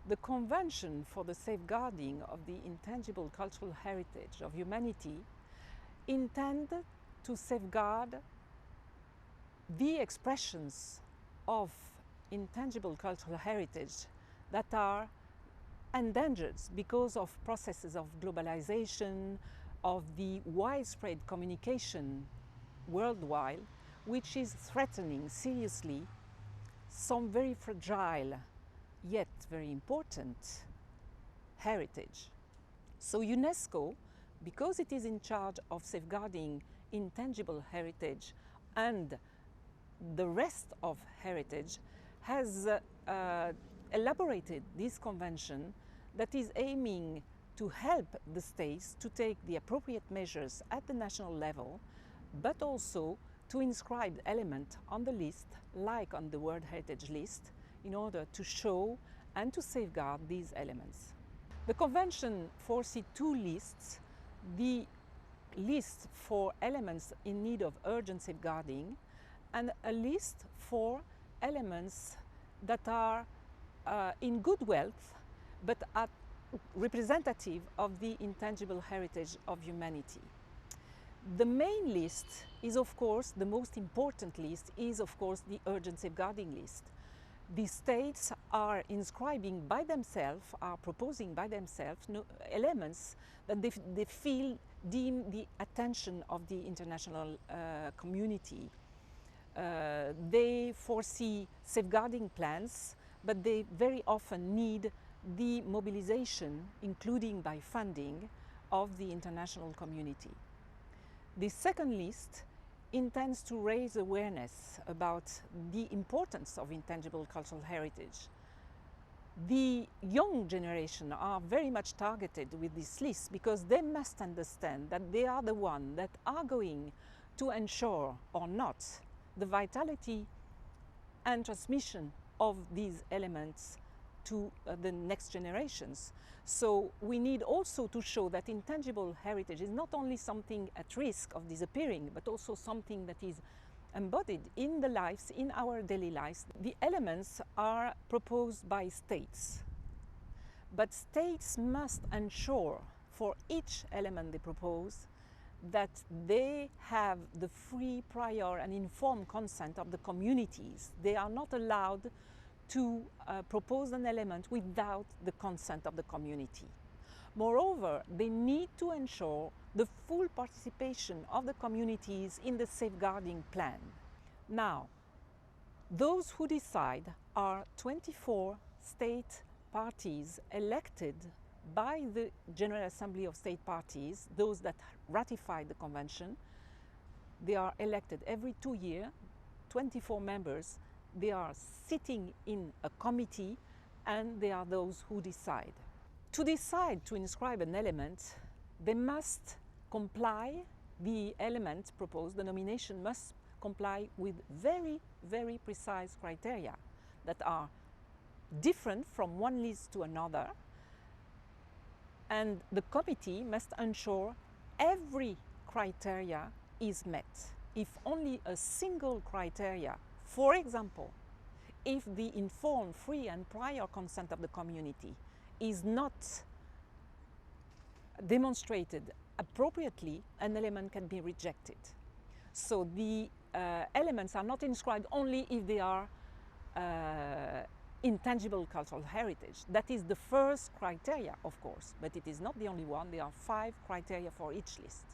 The Convention for the Safeguarding of the Intangible Cultural Heritage of Humanity intended to safeguard the expressions of intangible cultural heritage that are endangered because of processes of globalization, of the widespread communication worldwide, which is threatening seriously some very fragile yet very important heritage. So UNESCO, because it is in charge of safeguarding intangible heritage and the rest of heritage, has elaborated this convention that is aiming to help the states to take the appropriate measures at the national level, but also to inscribe elements on the list, like on the World Heritage List, in order to show and to safeguard these elements. The Convention foresees two lists: the list for elements in need of urgent safeguarding and a list for elements that are in good wealth but are representative of the intangible heritage of humanity. The main list is, of course, the most important list is, of course, the urgent safeguarding list. The states are inscribing by themselves, are proposing by themselves elements that they feel deem the attention of the international community. They foresee safeguarding plans, but they very often need the mobilization, including by funding, of the international community. The second list intends to raise awareness about the importance of intangible cultural heritage. The young generation are very much targeted with this list because they must understand that they are the ones that are going to ensure or not the vitality and transmission of these elements to the next generations. So we need also to show that intangible heritage is not only something at risk of disappearing, but also something that is embodied in the lives, in our daily lives. The elements are proposed by states, but states must ensure for each element they propose that they have the free, prior and informed consent of the communities. They are not allowed to propose an element without the consent of the community. Moreover, they need to ensure the full participation of the communities in the safeguarding plan. Now, those who decide are 24 state parties elected by the General Assembly of State Parties, those that ratified the convention. They are elected every 2 years, 24 members. They are sitting in a committee and they are those who decide. To decide to inscribe an element, they must comply, the element proposed, the nomination must comply with very, very precise criteria that are different from one list to another. And the committee must ensure every criteria is met. If only a single criteria, for example, if the informed, free and prior consent of the community is not demonstrated appropriately, an element can be rejected. So the elements are not inscribed only if they are intangible cultural heritage. That is the first criteria, of course, but it is not the only one. There are 5 criteria for each list.